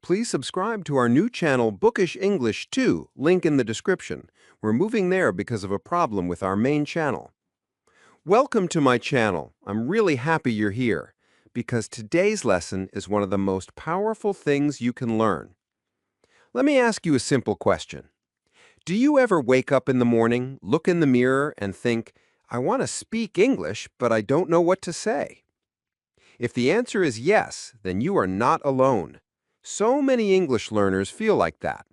Please subscribe to our new channel, Bookish English 2, link in the description. We're moving there because of a problem with our main channel. Welcome to my channel. I'm really happy you're here, because today's lesson is one of the most powerful things you can learn. Let me ask you a simple question. Do you ever wake up in the morning, look in the mirror, and think, I want to speak English, but I don't know what to say? If the answer is yes, then you are not alone. So many English learners feel like that.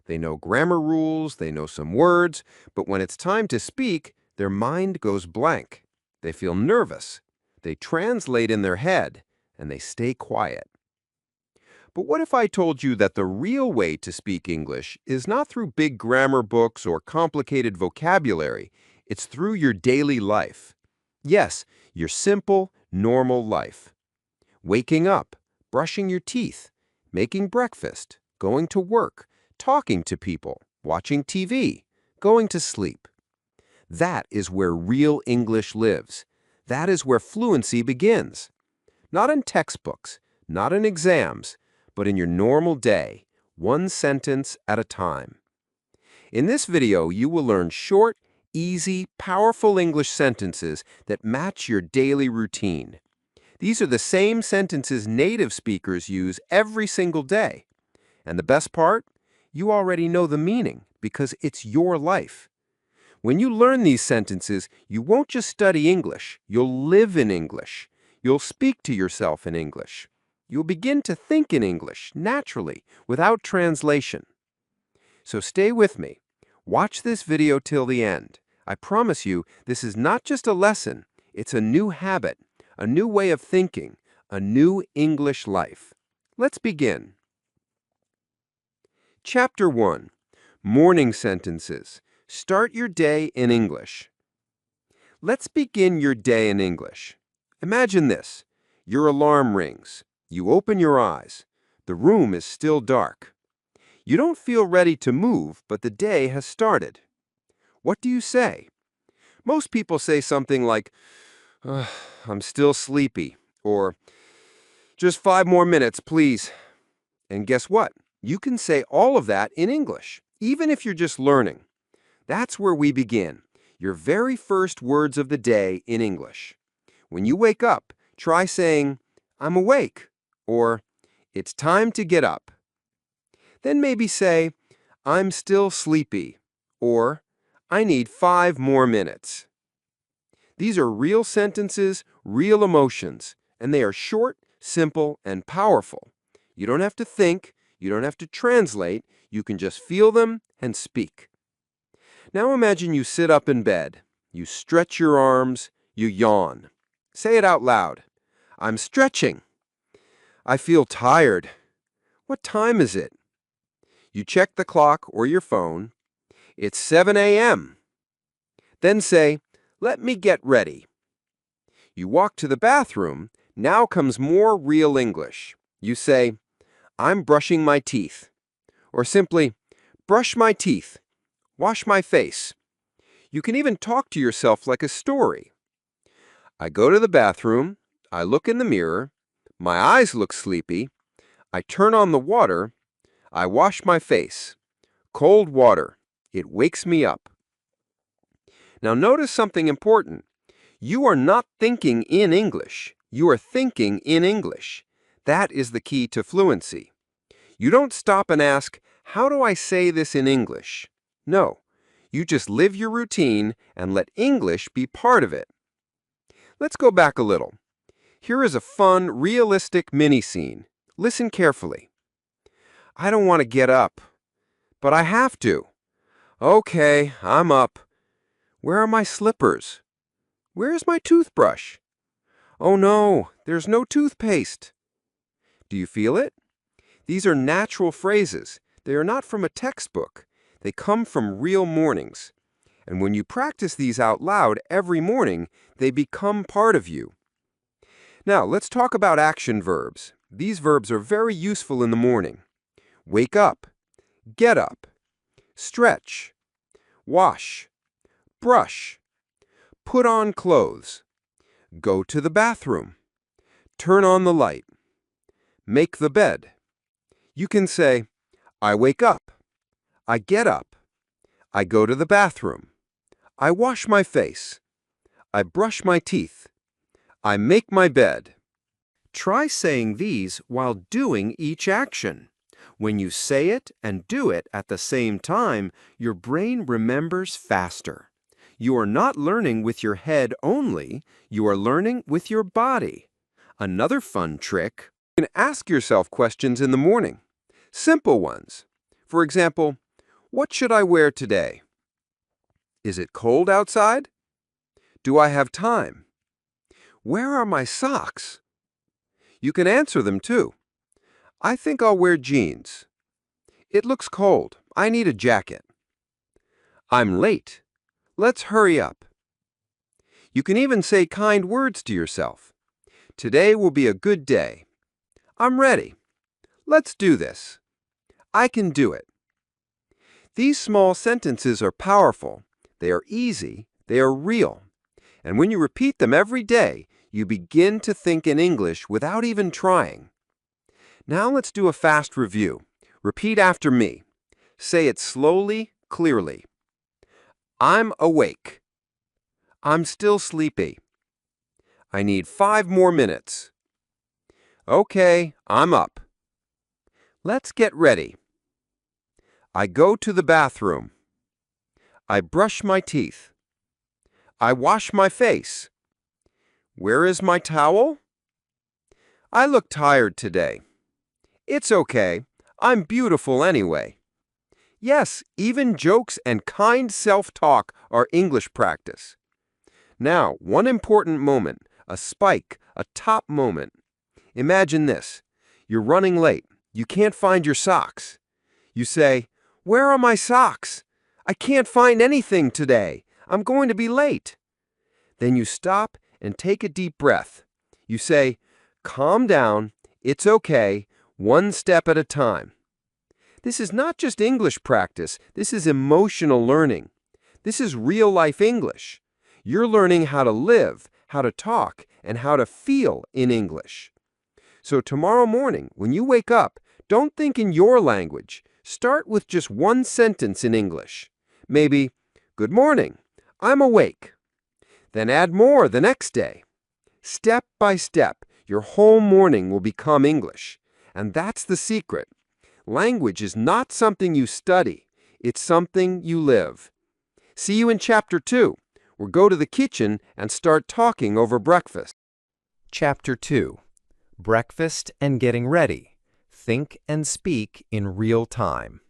They know grammar rules, they know some words, but when it's time to speak, their mind goes blank. They feel nervous. They translate in their head, and they stay quiet. But what if I told you that the real way to speak English is not through big grammar books or complicated vocabulary, it's through your daily life? Yes, your simple, normal life. Waking up, brushing your teeth, making breakfast, going to work, talking to people, watching TV, going to sleep. That is where real English lives. That is where fluency begins. Not in textbooks, not in exams, but in your normal day, one sentence at a time. In this video, you will learn short, easy, powerful English sentences that match your daily routine. These are the same sentences native speakers use every single day. And the best part? You already know the meaning because it's your life. When you learn these sentences, you won't just study English, you'll live in English. You'll speak to yourself in English. You'll begin to think in English, naturally, without translation. So stay with me. Watch this video till the end. I promise you, this is not just a lesson, it's a new habit, a new way of thinking, a new English life. Let's begin. Chapter 1. Morning Sentences. Start your day in English. Let's begin your day in English. Imagine this. Your alarm rings. You open your eyes. The room is still dark. You don't feel ready to move, but the day has started. What do you say? Most people say something like, I'm still sleepy, or just 5 more minutes, please. And guess what? You can say all of that in English, even if you're just learning. That's where we begin, your very first words of the day in English. When you wake up, try saying, I'm awake, or it's time to get up. Then maybe say, I'm still sleepy, or I need 5 more minutes. These are real sentences, real emotions, and they are short, simple, and powerful. You don't have to think, you don't have to translate, you can just feel them and speak. Now imagine you sit up in bed, you stretch your arms, you yawn. Say it out loud. I'm stretching. I feel tired. What time is it? You check the clock or your phone. It's 7 a.m. Then say, let me get ready. You walk to the bathroom. Now comes more real English. You say, I'm brushing my teeth. Or simply, brush my teeth. Wash my face. You can even talk to yourself like a story. I go to the bathroom. I look in the mirror. My eyes look sleepy. I turn on the water. I wash my face. Cold water. It wakes me up. Now notice something important. You are not thinking in English. You are thinking in English. That is the key to fluency. You don't stop and ask, how do I say this in English? No, you just live your routine and let English be part of it. Let's go back a little. Here is a fun, realistic mini-scene. Listen carefully. I don't want to get up, but I have to. Okay, I'm up. Where are my slippers? Where is my toothbrush? Oh no, there's no toothpaste. Do you feel it? These are natural phrases. They are not from a textbook. They come from real mornings. And when you practice these out loud every morning, they become part of you. Now, let's talk about action verbs. These verbs are very useful in the morning. Wake up, get up, stretch, wash, brush, put on clothes, go to the bathroom, turn on the light, make the bed. You can say, I wake up. I get up. I go to the bathroom. I wash my face. I brush my teeth. I make my bed. Try saying these while doing each action. When you say it and do it at the same time, your brain remembers faster. You are not learning with your head only, you are learning with your body. Another fun trick, you can ask yourself questions in the morning. Simple ones. For example, what should I wear today? Is it cold outside? Do I have time? Where are my socks? You can answer them too. I think I'll wear jeans. It looks cold. I need a jacket. I'm late. Let's hurry up. You can even say kind words to yourself. Today will be a good day. I'm ready. Let's do this. I can do it. These small sentences are powerful. They are easy. They are real. And when you repeat them every day, you begin to think in English without even trying. Now let's do a fast review. Repeat after me. Say it slowly, clearly. I'm awake. I'm still sleepy. I need 5 more minutes. Okay, I'm up. Let's get ready. I go to the bathroom. I brush my teeth. I wash my face. Where is my towel? I look tired today. It's okay. I'm beautiful anyway. Yes, even jokes and kind self-talk are English practice. Now, one important moment, a spike, a top moment. Imagine this. You're running late. You can't find your socks. You say, "Where are my socks? I can't find anything today. I'm going to be late." Then you stop and take a deep breath. You say, "Calm down. It's okay. One step at a time." This is not just English practice. This is emotional learning. This is real-life English. You're learning how to live, how to talk, and how to feel in English. So tomorrow morning, when you wake up, don't think in your language. Start with just one sentence in English. Maybe, "Good morning. I'm awake." Then add more the next day. Step by step, your whole morning will become English. And that's the secret. Language is not something you study. It's something you live. See you in Chapter 2. We'll go to the kitchen and start talking over breakfast. Chapter 2. Breakfast and Getting Ready. Think and speak in real time.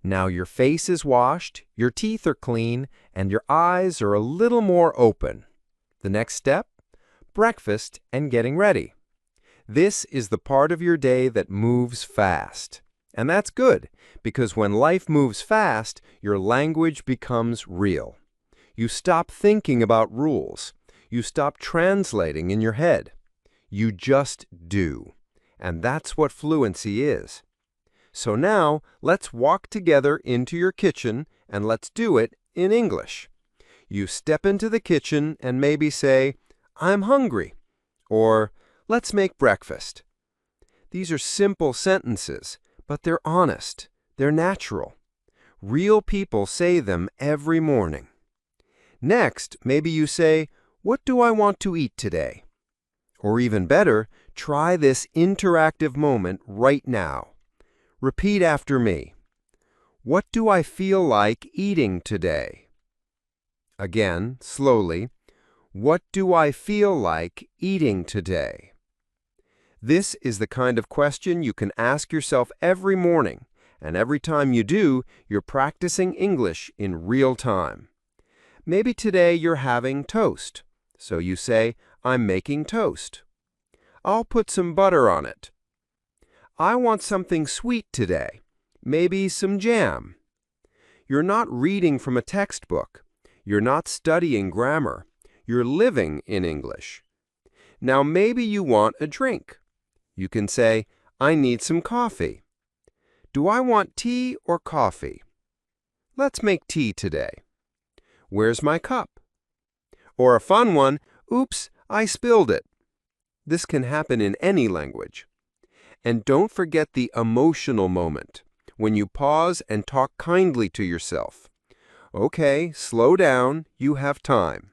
Now your face is washed, your teeth are clean, and your eyes are a little more open. The next step? Breakfast and getting ready. This is the part of your day that moves fast. And that's good, because when life moves fast, your language becomes real. You stop thinking about rules. You stop translating in your head. You just do. And that's what fluency is. So now, let's walk together into your kitchen and let's do it in English. You step into the kitchen and maybe say, "I'm hungry," or "Let's make breakfast." These are simple sentences, but they're honest. They're natural. Real people say them every morning. Next, maybe you say, "What do I want to eat today?" Or even better, try this interactive moment right now. Repeat after me. What do I feel like eating today? Again, slowly. What do I feel like eating today? This is the kind of question you can ask yourself every morning, and every time you do, you're practicing English in real time. Maybe today you're having toast, so you say, "I'm making toast." I'll put some butter on it. I want something sweet today, maybe some jam. You're not reading from a textbook. You're not studying grammar. You're living in English. Now maybe you want a drink. You can say, "I need some coffee." Do I want tea or coffee? Let's make tea today. Where's my cup? Or a fun one, "Oops, I spilled it." This can happen in any language. And don't forget the emotional moment, when you pause and talk kindly to yourself. Okay, slow down, you have time.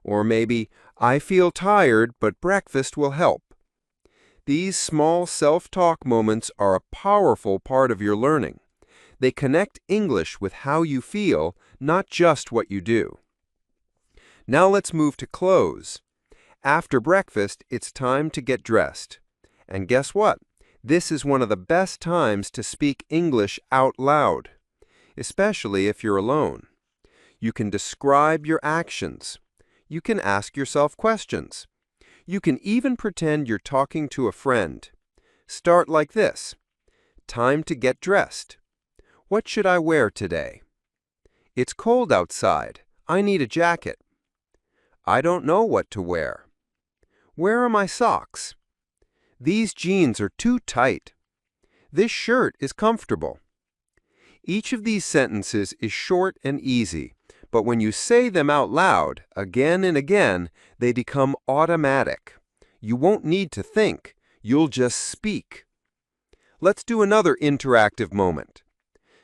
Or maybe, I feel tired, but breakfast will help. These small self-talk moments are a powerful part of your learning. They connect English with how you feel, not just what you do. Now let's move to clothes. After breakfast, it's time to get dressed. And guess what? This is one of the best times to speak English out loud, especially if you're alone. You can describe your actions. You can ask yourself questions. You can even pretend you're talking to a friend. Start like this. Time to get dressed. What should I wear today? It's cold outside. I need a jacket. I don't know what to wear. Where are my socks? These jeans are too tight. This shirt is comfortable. Each of these sentences is short and easy, but when you say them out loud, again and again, they become automatic. You won't need to think. You'll just speak. Let's do another interactive moment.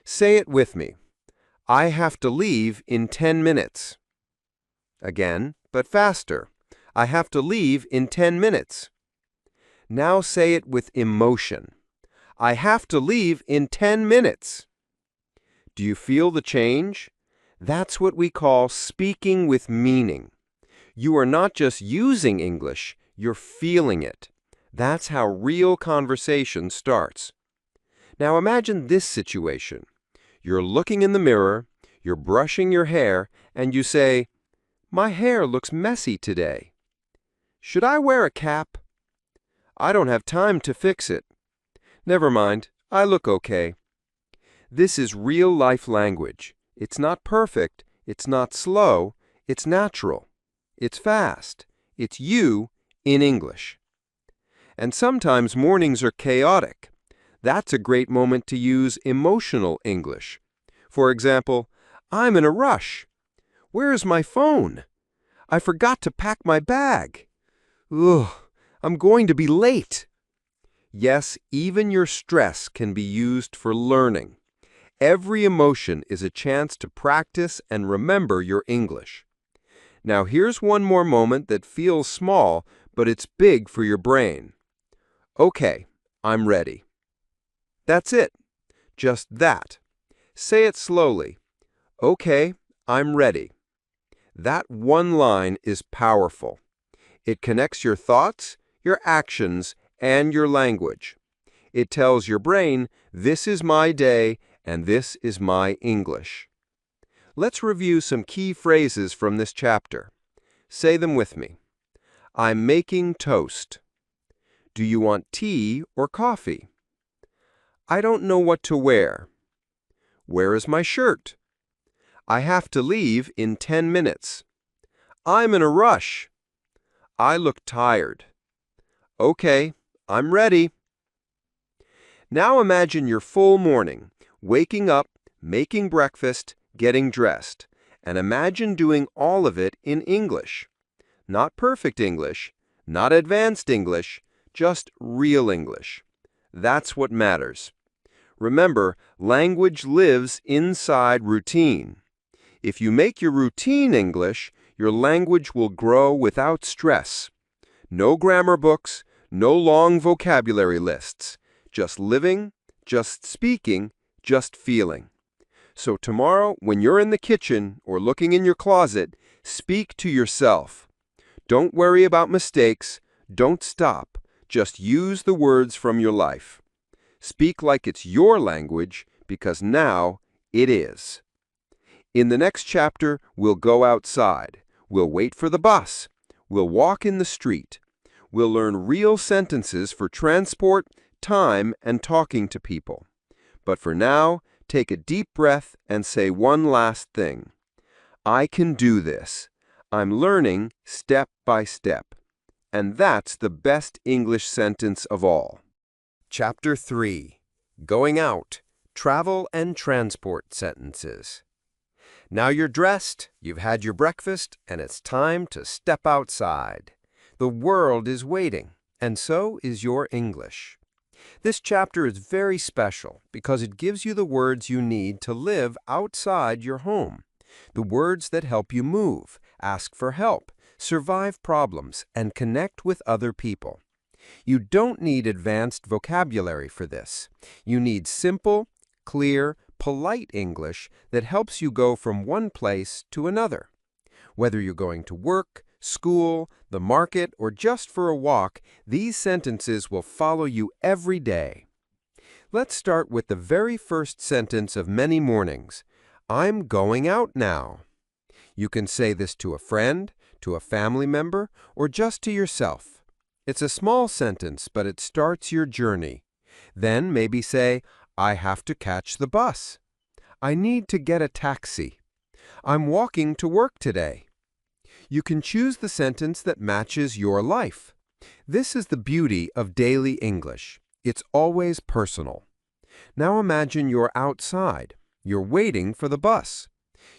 Say it with me. I have to leave in 10 minutes. Again, but faster. I have to leave in 10 minutes. Now say it with emotion. I have to leave in 10 minutes. Do you feel the change? That's what we call speaking with meaning. You are not just using English, you're feeling it. That's how real conversation starts. Now imagine this situation. You're looking in the mirror, you're brushing your hair, and you say, "My hair looks messy today. Should I wear a cap? I don't have time to fix it. Never mind, I look okay." This is real-life language. It's not perfect, it's not slow, it's natural. It's fast. It's you in English. And sometimes mornings are chaotic. That's a great moment to use emotional English. For example, I'm in a rush. Where is my phone? I forgot to pack my bag. Ugh, I'm going to be late. Yes, even your stress can be used for learning. Every emotion is a chance to practice and remember your English. Now here's one more moment that feels small, but it's big for your brain. Okay, I'm ready. That's it. Just that. Say it slowly. Okay, I'm ready. That one line is powerful. It connects your thoughts, your actions, and your language. It tells your brain, this is my day and this is my English. Let's review some key phrases from this chapter. Say them with me. I'm making toast. Do you want tea or coffee? I don't know what to wear. Where is my shirt? I have to leave in 10 minutes. I'm in a rush. I look tired. Okay, I'm ready. Now imagine your full morning, waking up, making breakfast, getting dressed, and imagine doing all of it in English. Not perfect English, not advanced English, just real English. That's what matters. Remember, language lives inside routine. If you make your routine English, your language will grow without stress. No grammar books, no long vocabulary lists. Just living, just speaking, just feeling. So tomorrow, when you're in the kitchen or looking in your closet, speak to yourself. Don't worry about mistakes. Don't stop. Just use the words from your life. Speak like it's your language, because now it is. In the next chapter, we'll go outside. We'll wait for the bus. We'll walk in the street. We'll learn real sentences for transport, time, and talking to people. But for now, take a deep breath and say one last thing. I can do this. I'm learning step by step. And that's the best English sentence of all. Chapter 3. Going Out, Travel and Transport Sentences. Now you're dressed, you've had your breakfast, and it's time to step outside. The world is waiting, and so is your English. This chapter is very special because it gives you the words you need to live outside your home. The words that help you move, ask for help, survive problems, and connect with other people. You don't need advanced vocabulary for this. You need simple, clear, polite English that helps you go from one place to another. Whether you're going to work, school, the market, or just for a walk, these sentences will follow you every day. Let's start with the very first sentence of many mornings. I'm going out now. You can say this to a friend, to a family member, or just to yourself. It's a small sentence, but it starts your journey. Then maybe say, I have to catch the bus. I need to get a taxi. I'm walking to work today. You can choose the sentence that matches your life. This is the beauty of daily English. It's always personal. Now imagine you're outside. You're waiting for the bus.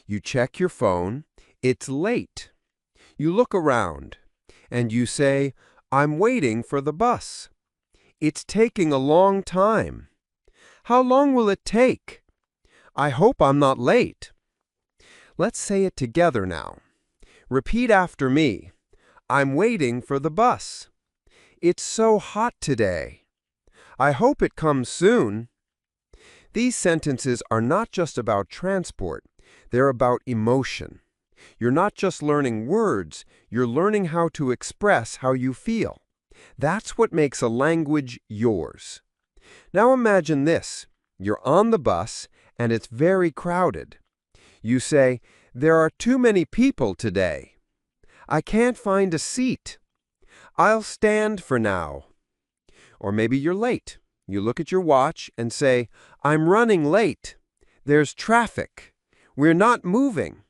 You check your phone. It's late. You look around, and you say, I'm waiting for the bus. It's taking a long time. How long will it take? I hope I'm not late. Let's say it together now. Repeat after me. I'm waiting for the bus. It's so hot today. I hope it comes soon. These sentences are not just about transport. They're about emotion. You're not just learning words, you're learning how to express how you feel. That's what makes a language yours. Now imagine this. You're on the bus, and it's very crowded. You say, there are too many people today. I can't find a seat. I'll stand for now. Or maybe you're late. You look at your watch and say, I'm running late. There's traffic. We're not moving.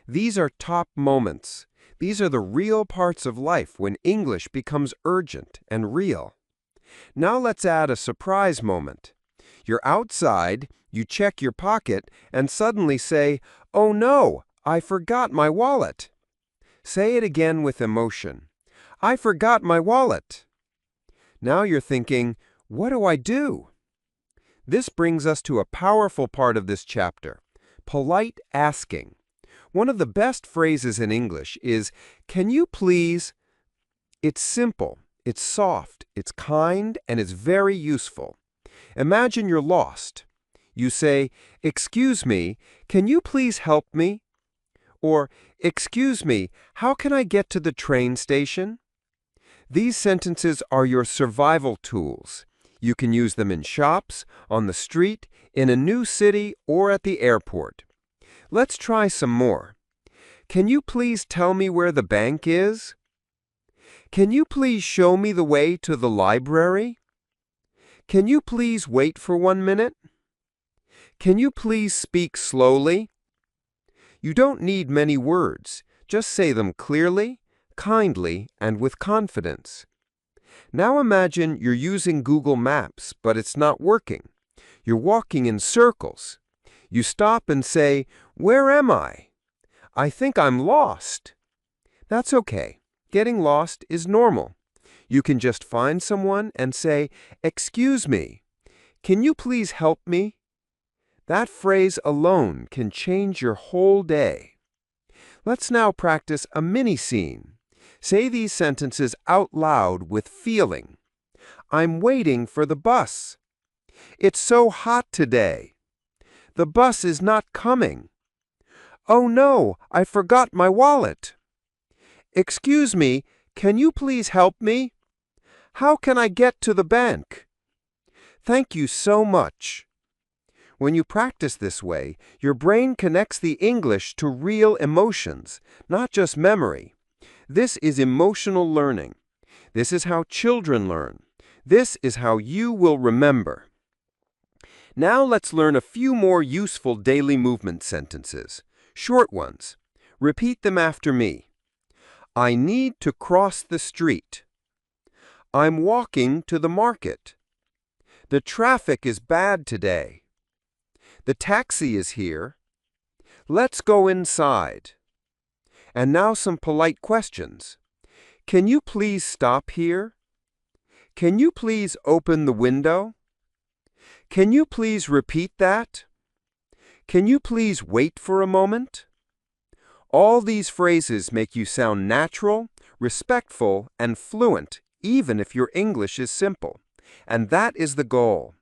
These are top moments. These are the real parts of life when English becomes urgent and real. Now let's add a surprise moment. You're outside, you check your pocket, and suddenly say, oh no, I forgot my wallet. Say it again with emotion. I forgot my wallet. Now you're thinking, what do I do? This brings us to a powerful part of this chapter, polite asking. One of the best phrases in English is, can you please? It's simple, it's soft, it's kind, and it's very useful. Imagine you're lost. You say, excuse me, can you please help me? Or, excuse me, how can I get to the train station? These sentences are your survival tools. You can use them in shops, on the street, in a new city, or at the airport. Let's try some more. Can you please tell me where the bank is? Can you please show me the way to the library? Can you please wait for 1 minute? Can you please speak slowly? You don't need many words. Just say them clearly, kindly, and with confidence. Now imagine you're using Google Maps, but it's not working. You're walking in circles. You stop and say, where am I? I think I'm lost. That's okay. Getting lost is normal. You can just find someone and say, excuse me, can you please help me? That phrase alone can change your whole day. Let's now practice a mini scene. Say these sentences out loud with feeling. I'm waiting for the bus. It's so hot today. The bus is not coming. Oh no, I forgot my wallet. Excuse me, can you please help me? How can I get to the bank? Thank you so much. When you practice this way, your brain connects the English to real emotions, not just memory. This is emotional learning. This is how children learn. This is how you will remember. Now let's learn a few more useful daily movement sentences. Short ones. Repeat them after me. I need to cross the street. I'm walking to the market. The traffic is bad today. The taxi is here. Let's go inside. And now some polite questions. Can you please stop here? Can you please open the window? Can you please repeat that? Can you please wait for a moment? All these phrases make you sound natural, respectful, and fluent, even if your English is simple. And that is the goal.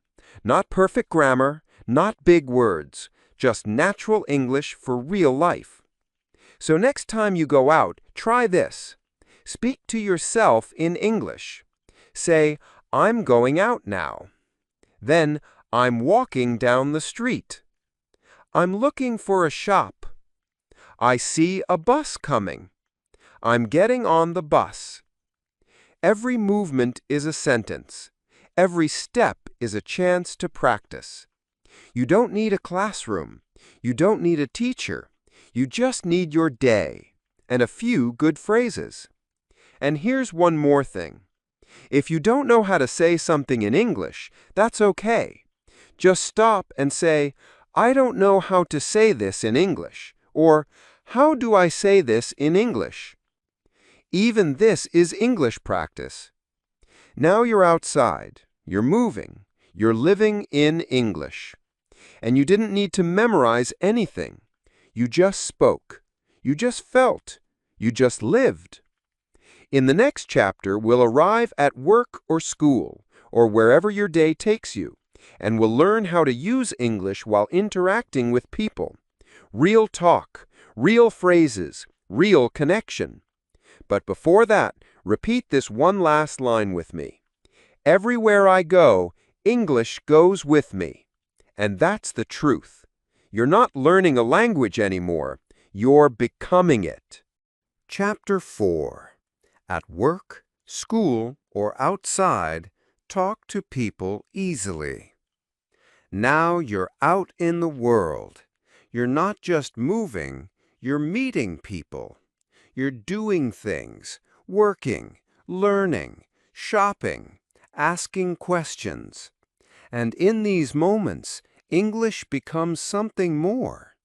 Not perfect grammar, not big words, just natural English for real life. So next time you go out, try this. Speak to yourself in English. Say, I'm going out now. Then, I'm walking down the street. I'm looking for a shop. I see a bus coming. I'm getting on the bus. Every movement is a sentence. Every step is a chance to practice. You don't need a classroom. You don't need a teacher. You just need your day and a few good phrases. And here's one more thing. If you don't know how to say something in English, that's okay. Just stop and say, I don't know how to say this in English, or how do I say this in English? Even this is English practice. Now you're outside, you're moving, you're living in English. And you didn't need to memorize anything. You just spoke. You just felt. You just lived. In the next chapter, we'll arrive at work or school, or wherever your day takes you, and we'll learn how to use English while interacting with people. Real talk, real phrases, real connection. But before that, repeat this one last line with me. Everywhere I go, English goes with me. And that's the truth. You're not learning a language anymore. You're becoming it. Chapter 4. At work, school, or outside, talk to people easily. Now you're out in the world. You're not just moving, you're meeting people. You're doing things, working, learning, shopping, asking questions. And in these moments, English becomes something more.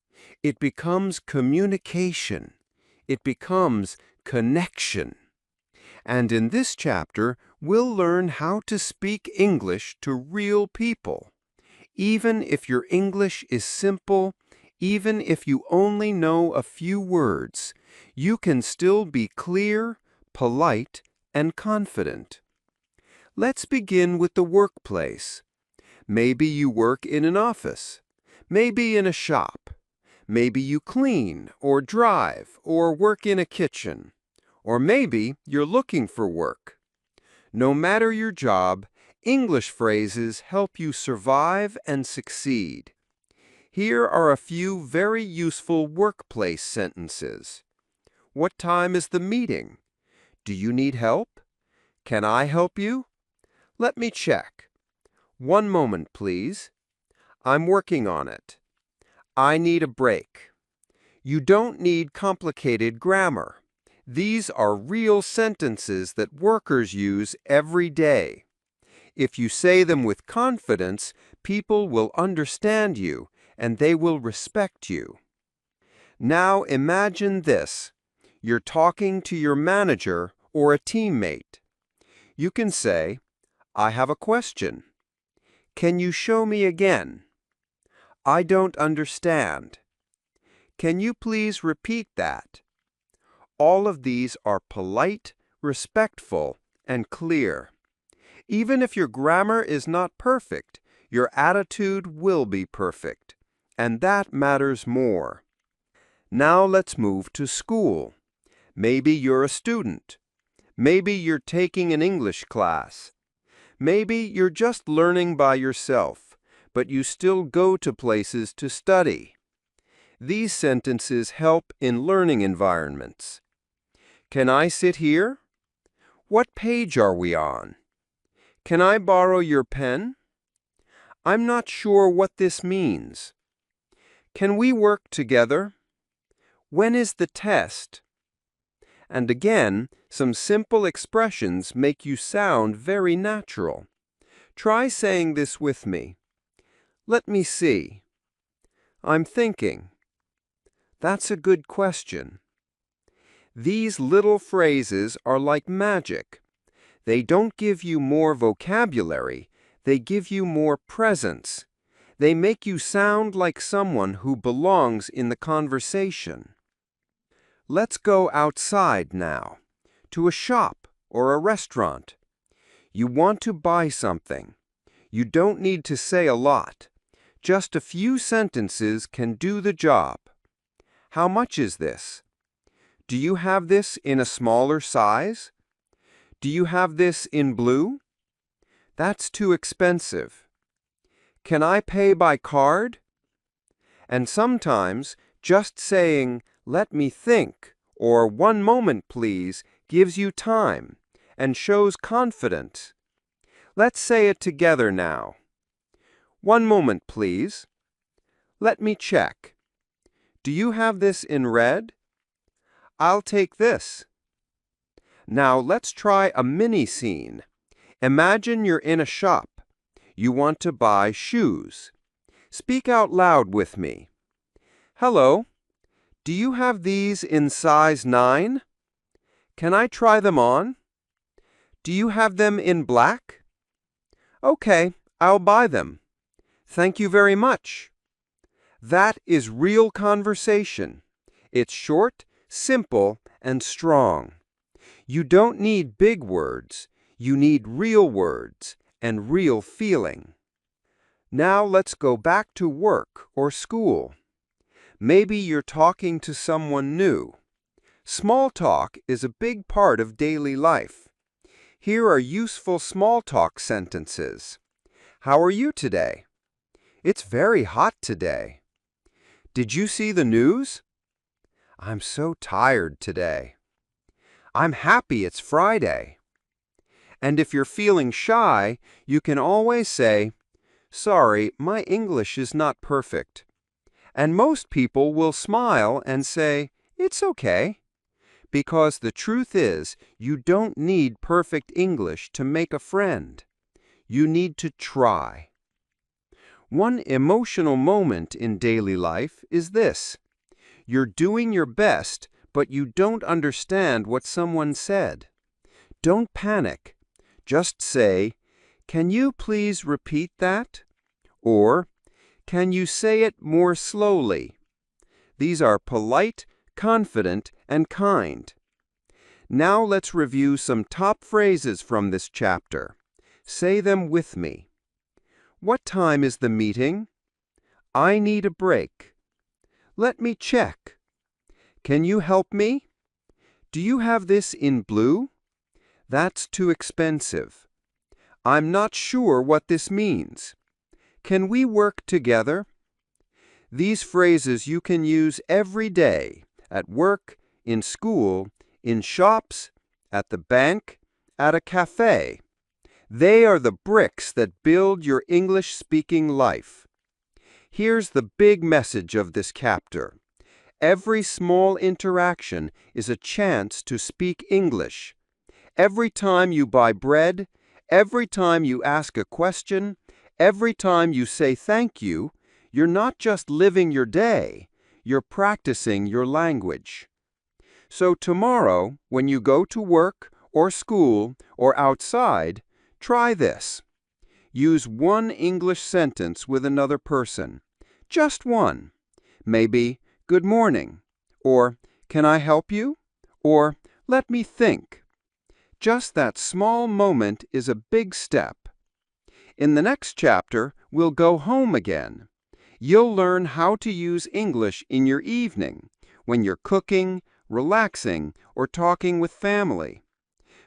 It becomes communication. It becomes connection. And in this chapter, we'll learn how to speak English to real people. Even if your English is simple, even if you only know a few words, you can still be clear, polite, and confident. Let's begin with the workplace. Maybe you work in an office. Maybe in a shop. Maybe you clean, or drive, or work in a kitchen. Or maybe you're looking for work. No matter your job, English phrases help you survive and succeed. Here are a few very useful workplace sentences. What time is the meeting? Do you need help? Can I help you? Let me check. One moment, please. I'm working on it. I need a break. You don't need complicated grammar. These are real sentences that workers use every day. If you say them with confidence, people will understand you and they will respect you. Now imagine this. You're talking to your manager or a teammate. You can say, I have a question. Can you show me again? I don't understand. Can you please repeat that? All of these are polite, respectful, and clear. Even if your grammar is not perfect, your attitude will be perfect, and that matters more. Now let's move to school. Maybe you're a student. Maybe you're taking an English class. Maybe you're just learning by yourself, but you still go to places to study. These sentences help in learning environments. Can I sit here? What page are we on? Can I borrow your pen? I'm not sure what this means. Can we work together? When is the test? And again, some simple expressions make you sound very natural. Try saying this with me. Let me see. I'm thinking. That's a good question. These little phrases are like magic. They don't give you more vocabulary, they give you more presence. They make you sound like someone who belongs in the conversation. Let's go outside now, to a shop or a restaurant. You want to buy something. You don't need to say a lot. Just a few sentences can do the job. How much is this? Do you have this in a smaller size? Do you have this in blue? That's too expensive. Can I pay by card? And sometimes just saying, "Let me think," or "One moment, please," gives you time and shows confidence. Let's say it together now. One moment, please. Let me check. Do you have this in red? I'll take this. Now let's try a mini scene. Imagine you're in a shop. You want to buy shoes. Speak out loud with me. Hello. Do you have these in size 9? Can I try them on? Do you have them in black? Okay, I'll buy them. Thank you very much. That is real conversation. It's short, simple, and strong. You don't need big words. You need real words and real feeling. Now let's go back to work or school. Maybe you're talking to someone new. Small talk is a big part of daily life. Here are useful small talk sentences. How are you today? It's very hot today. Did you see the news? I'm so tired today. I'm happy it's Friday. And if you're feeling shy, you can always say, "Sorry, my English is not perfect." And most people will smile and say, "It's okay." Because the truth is, you don't need perfect English to make a friend. You need to try. One emotional moment in daily life is this. You're doing your best, but you don't understand what someone said. Don't panic. Just say, "Can you please repeat that?" Or, "Can you say it more slowly?" These are polite, confident, and kind. Now let's review some top phrases from this chapter. Say them with me. What time is the meeting? I need a break. Let me check. Can you help me? Do you have this in blue? That's too expensive. I'm not sure what this means. Can we work together? These phrases you can use every day, at work, in school, in shops, at the bank, at a cafe. They are the bricks that build your English-speaking life. Here's the big message of this chapter. Every small interaction is a chance to speak English. Every time you buy bread, every time you ask a question, every time you say thank you, you're not just living your day, you're practicing your language. So tomorrow, when you go to work or school or outside, try this. Use one English sentence with another person. Just one. Maybe, "Good morning," or "Can I help you?" or "Let me think." Just that small moment is a big step. In the next chapter, we'll go home again. You'll learn how to use English in your evening, when you're cooking, relaxing, or talking with family.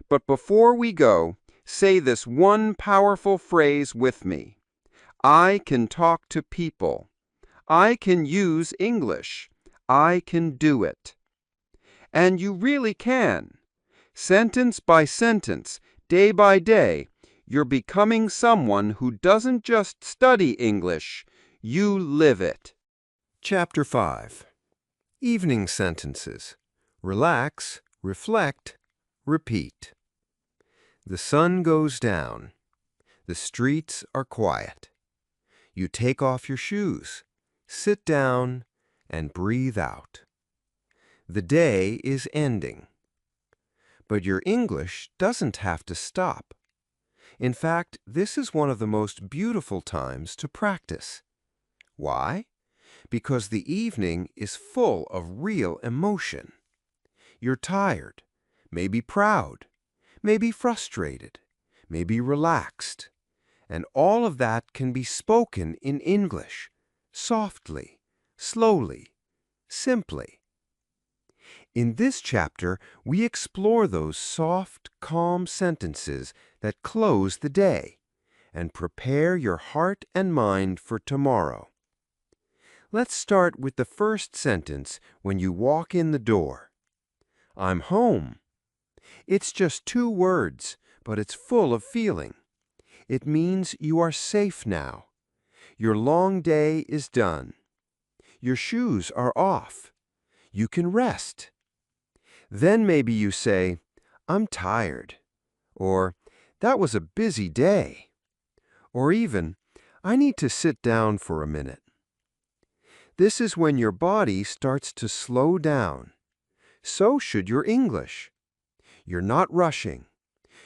But before we go, say this one powerful phrase with me. I can talk to people. I can use English. I can do it. And you really can. Sentence by sentence, day by day, you're becoming someone who doesn't just study English, you live it. Chapter 5. Evening sentences. Relax, reflect, repeat. The sun goes down. The streets are quiet. You take off your shoes, sit down, and breathe out. The day is ending. But your English doesn't have to stop. In fact, this is one of the most beautiful times to practice. Why? Because the evening is full of real emotion. You're tired, maybe proud, maybe frustrated, maybe relaxed. And all of that can be spoken in English, softly, slowly, simply. In this chapter, we explore those soft, calm sentences that close the day and prepare your heart and mind for tomorrow. Let's start with the first sentence when you walk in the door. I'm home. It's just 2 words, but it's full of feeling. It means you are safe now. Your long day is done. Your shoes are off. You can rest. Then maybe you say, I'm tired. Or, that was a busy day. Or even, I need to sit down for a minute. This is when your body starts to slow down. So should your English. You're not rushing.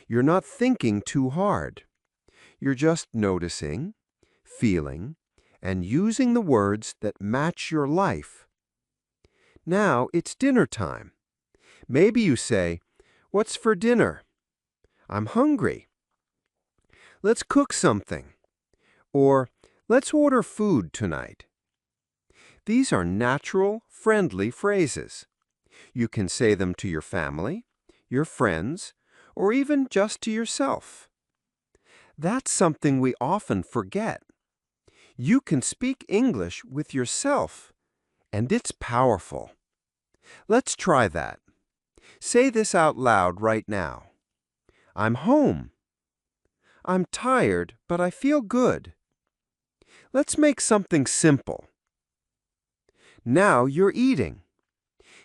You're not thinking too hard. You're just noticing, feeling, and using the words that match your life. Now it's dinner time. Maybe you say, What's for dinner? I'm hungry. Let's cook something. Or, let's order food tonight. These are natural, friendly phrases. You can say them to your family, your friends, or even just to yourself. That's something we often forget. You can speak English with yourself, and it's powerful. Let's try that. Say this out loud right now. I'm home. I'm tired, but I feel good. Let's make something simple. Now you're eating.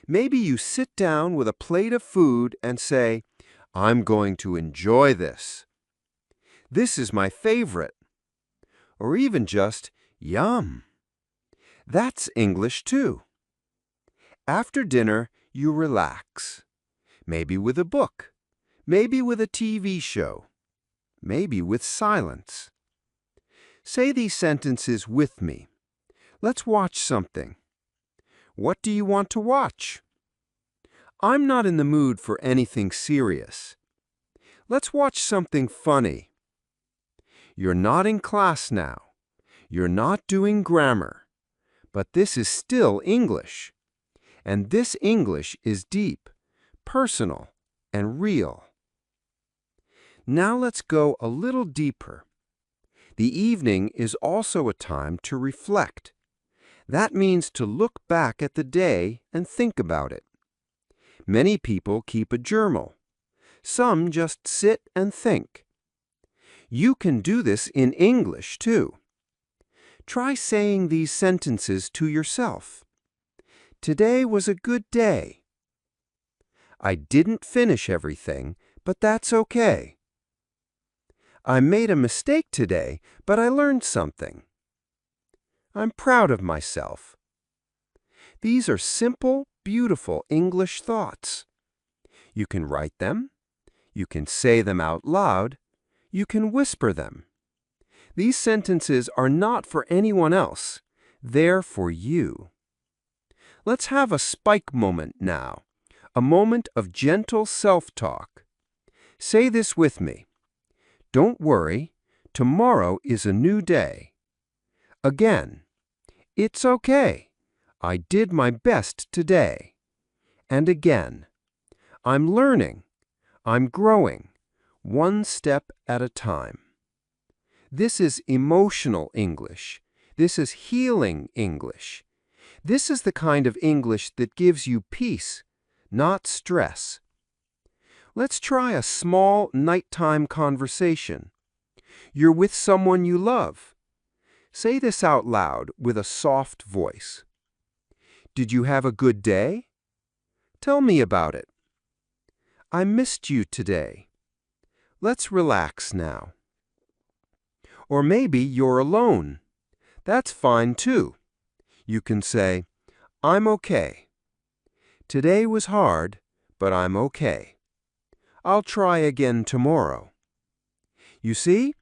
Maybe you sit down with a plate of food and say, I'm going to enjoy this. This is my favorite. Or even just, yum. That's English too. After dinner, you relax. Maybe with a book. Maybe with a TV show. Maybe with silence. Say these sentences with me. Let's watch something. What do you want to watch? I'm not in the mood for anything serious. Let's watch something funny. You're not in class now. You're not doing grammar. But this is still English. And this English is deep, personal, and real. Now let's go a little deeper. The evening is also a time to reflect. That means to look back at the day and think about it. Many people keep a journal. Some just sit and think. You can do this in English, too. Try saying these sentences to yourself. Today was a good day. I didn't finish everything, but that's okay. I made a mistake today, but I learned something. I'm proud of myself. These are simple, beautiful English thoughts. You can write them. You can say them out loud. You can whisper them. These sentences are not for anyone else. They're for you. Let's have a spike moment now, a moment of gentle self-talk. Say this with me. Don't worry, tomorrow is a new day. Again, it's okay. I did my best today. And again, I'm learning. I'm growing, one step at a time. This is emotional English. This is healing English. This is the kind of English that gives you peace, not stress. Let's try a small nighttime conversation. You're with someone you love. Say this out loud with a soft voice. Did you have a good day? Tell me about it. I missed you today. Let's relax now. Or maybe you're alone. That's fine too. You can say, I'm okay. Today was hard, but I'm okay. I'll try again tomorrow. You see,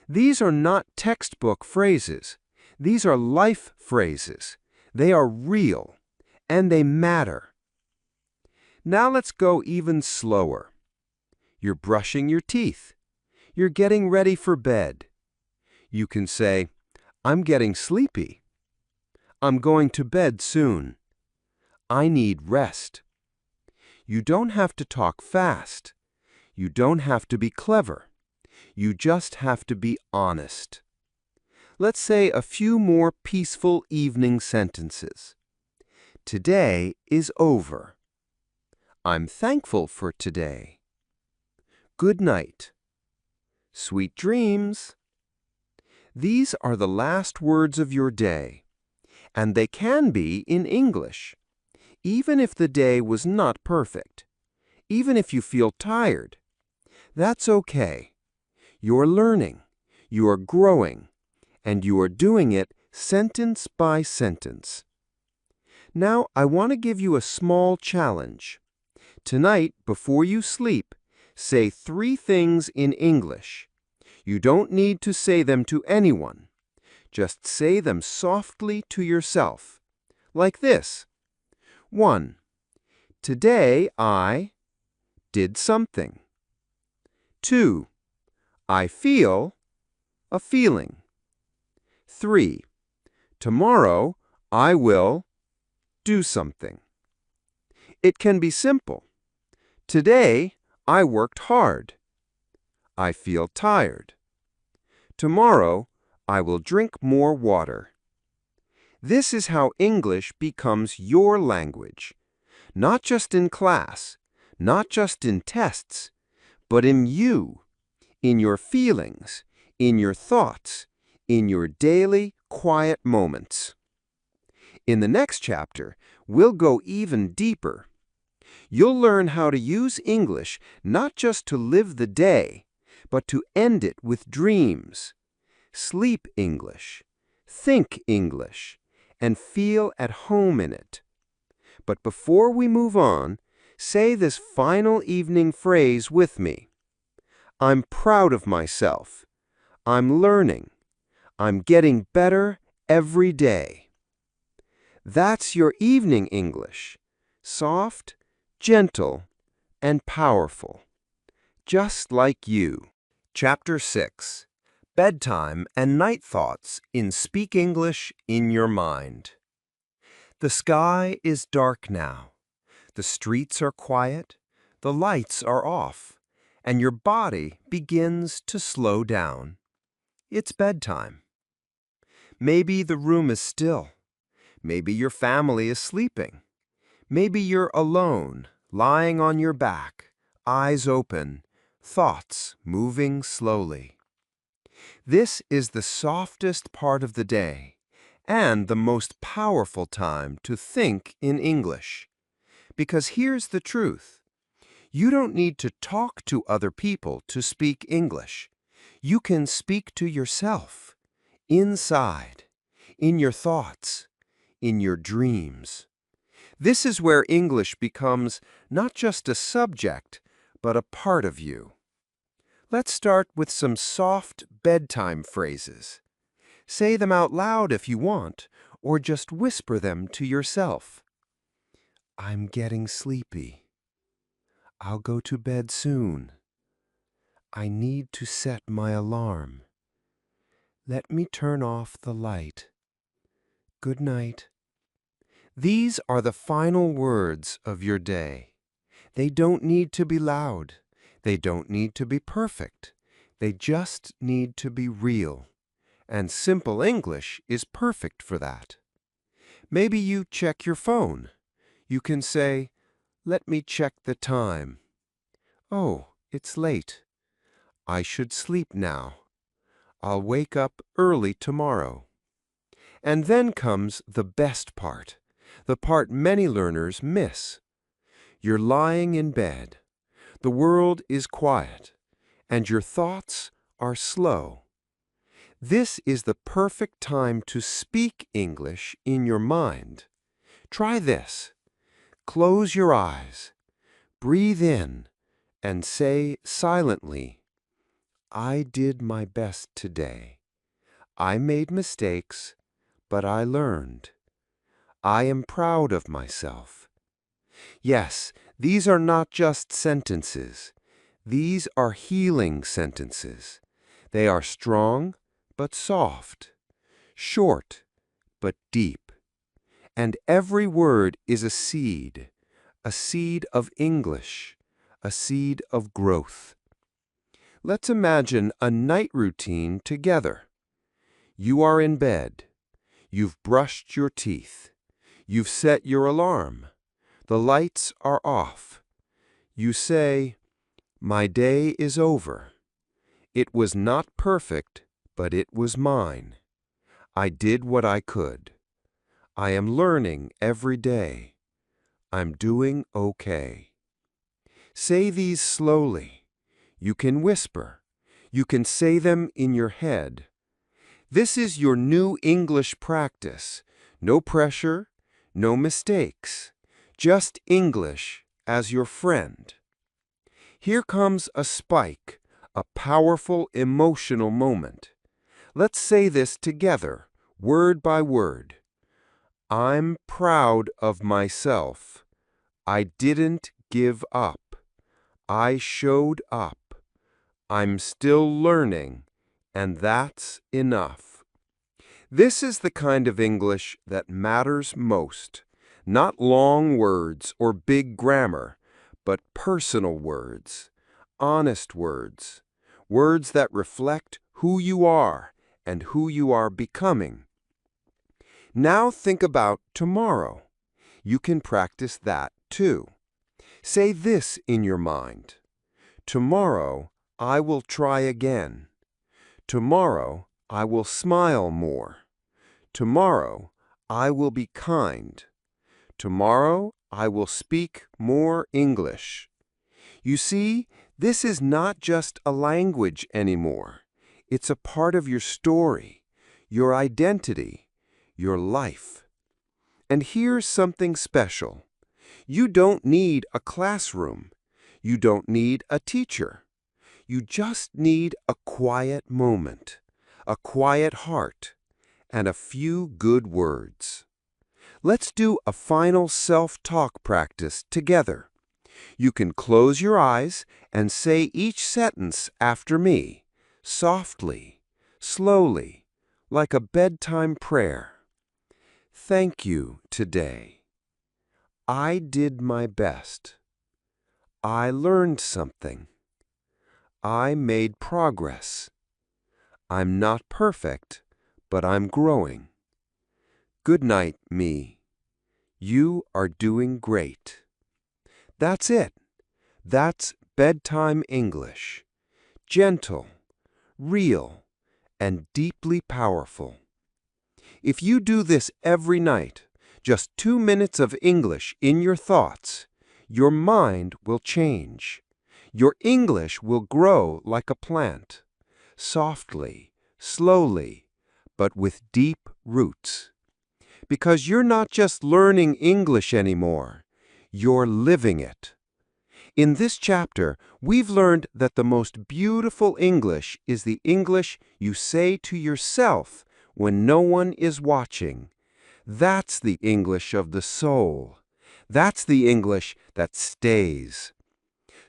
these are not textbook phrases. These are life phrases. They are real, and they matter. Now let's go even slower. You're brushing your teeth. You're getting ready for bed. You can say, I'm getting sleepy. I'm going to bed soon. I need rest. You don't have to talk fast. You don't have to be clever. You just have to be honest. Let's say a few more peaceful evening sentences. Today is over. I'm thankful for today. Good night. Sweet dreams. These are the last words of your day, and they can be in English, even if the day was not perfect, even if you feel tired. That's okay. You're learning, you are growing, and you are doing it sentence by sentence. Now, I want to give you a small challenge. Tonight, before you sleep, say 3 things in English. You don't need to say them to anyone. Just say them softly to yourself. Like this. 1. Today I did something. 2. I feel a feeling. 3. Tomorrow I will do something. It can be simple. Today I worked hard. I feel tired. Tomorrow I will drink more water. This is how English becomes your language, not just in class, not just in tests, but in you, in your feelings, in your thoughts, in your daily quiet moments. In the next chapter, we'll go even deeper. You'll learn how to use English not just to live the day, but to end it with dreams. Sleep English, think English, and feel at home in it. But before we move on, say this final evening phrase with me. I'm proud of myself. I'm learning. I'm getting better every day. That's your evening English. Soft, gentle, and powerful. Just like you. Chapter 6. Bedtime and Night Thoughts in Speak English in Your Mind. The sky is dark now. The streets are quiet. The lights are off. And your body begins to slow down. It's bedtime. Maybe the room is still. Maybe your family is sleeping. Maybe you're alone, lying on your back, eyes open, thoughts moving slowly. This is the softest part of the day and the most powerful time to think in English. Because here's the truth. You don't need to talk to other people to speak English. You can speak to yourself, inside, in your thoughts, in your dreams. This is where English becomes not just a subject, but a part of you. Let's start with some soft bedtime phrases. Say them out loud if you want, or just whisper them to yourself. I'm getting sleepy. I'll go to bed soon. I need to set my alarm. Let me turn off the light. Good night. These are the final words of your day. They don't need to be loud. They don't need to be perfect. They just need to be real. And simple English is perfect for that. Maybe you check your phone. You can say, let me check the time. Oh, it's late. I should sleep now. I'll wake up early tomorrow. And then comes the best part, the part many learners miss. You're lying in bed. The world is quiet, and your thoughts are slow. This is the perfect time to speak English in your mind. Try this. Close your eyes, breathe in, and say silently, I did my best today. I made mistakes, but I learned. I am proud of myself. Yes, these are not just sentences. These are healing sentences. They are strong but soft, short but deep. And every word is a seed of English, a seed of growth. Let's imagine a night routine together. You are in bed. You've brushed your teeth. You've set your alarm. The lights are off. You say, my day is over. It was not perfect, but it was mine. I did what I could. I am learning every day. I'm doing okay. Say these slowly. You can whisper. You can say them in your head. This is your new English practice. No pressure, no mistakes. Just English as your friend. Here comes a spike, a powerful emotional moment. Let's say this together, word by word. I'm proud of myself. I didn't give up. I showed up. I'm still learning, and that's enough. This is the kind of English that matters most. Not long words or big grammar, but personal words, honest words, words that reflect who you are and who you are becoming. Now think about tomorrow. You can practice that too. Say this in your mind. Tomorrow, I will try again. Tomorrow, I will smile more. Tomorrow, I will be kind. Tomorrow, I will speak more English. You see, this is not just a language anymore. It's a part of your story, your identity, your life. And here's something special. You don't need a classroom. You don't need a teacher. You just need a quiet moment, a quiet heart, and a few good words. Let's do a final self-talk practice together. You can close your eyes and say each sentence after me, softly, slowly, like a bedtime prayer. Thank you today. I did my best. I learned something. I made progress. I'm not perfect, but I'm growing. Good night, me. You are doing great. That's it. That's bedtime English. Gentle, real, and deeply powerful. If you do this every night, just 2 minutes of English in your thoughts, your mind will change. Your English will grow like a plant, softly, slowly, but with deep roots. Because you're not just learning English anymore, you're living it. In this chapter, we've learned that the most beautiful English is the English you say to yourself when no one is watching. That's the English of the soul. That's the English that stays.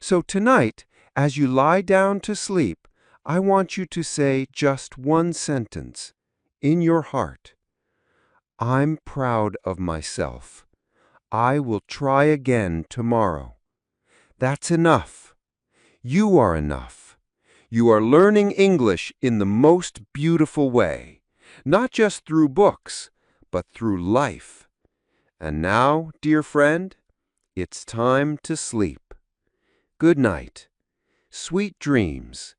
So tonight, as you lie down to sleep, I want you to say just one sentence in your heart. I'm proud of myself. I will try again tomorrow. That's enough. You are enough. You are learning English in the most beautiful way, not just through books, but through life. And now, dear friend, it's time to sleep. Good night. Sweet dreams.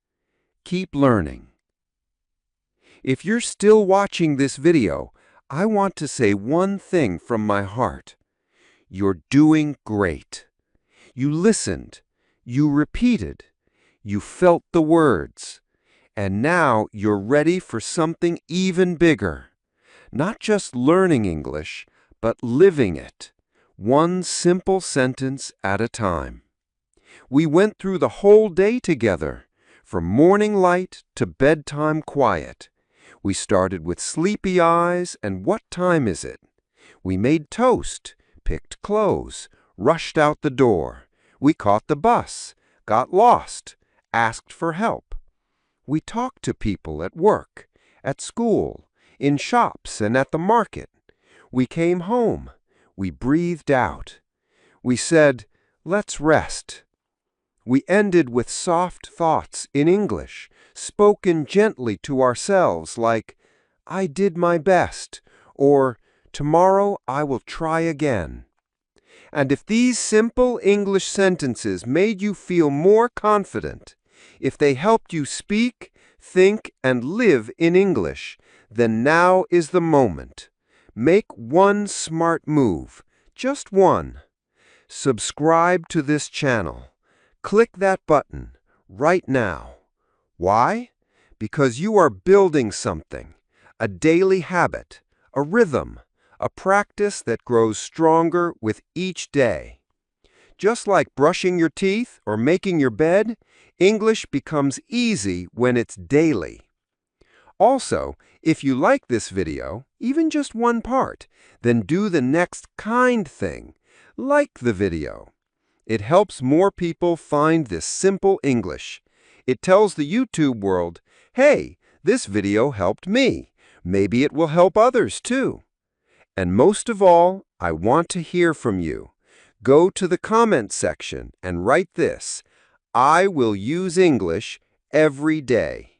Keep learning. If you're still watching this video, I want to say one thing from my heart. You're doing great. You listened. You repeated. You felt the words. And now you're ready for something even bigger. Not just learning English, but living it, one simple sentence at a time. We went through the whole day together, from morning light to bedtime quiet. We started with sleepy eyes and what time is it? We made toast, picked clothes, rushed out the door. We caught the bus, got lost, asked for help. We talked to people at work, at school, in shops and at the market. We came home. We breathed out. We said, "Let's rest." We ended with soft thoughts in English, spoken gently to ourselves like, "I did my best," or "Tomorrow I will try again." And if these simple English sentences made you feel more confident, if they helped you speak, think, and live in English, then now is the moment. Make one smart move, just one. Subscribe to this channel. Click that button right now. Why? Because you are building something, a daily habit, a rhythm, a practice that grows stronger with each day. Just like brushing your teeth or making your bed, English becomes easy when it's daily. Also, if you like this video, even just one part, then do the next kind thing. Like the video. It helps more people find this simple English. It tells the YouTube world, hey, this video helped me. Maybe it will help others too. And most of all, I want to hear from you. Go to the comment section and write this: I will use English every day.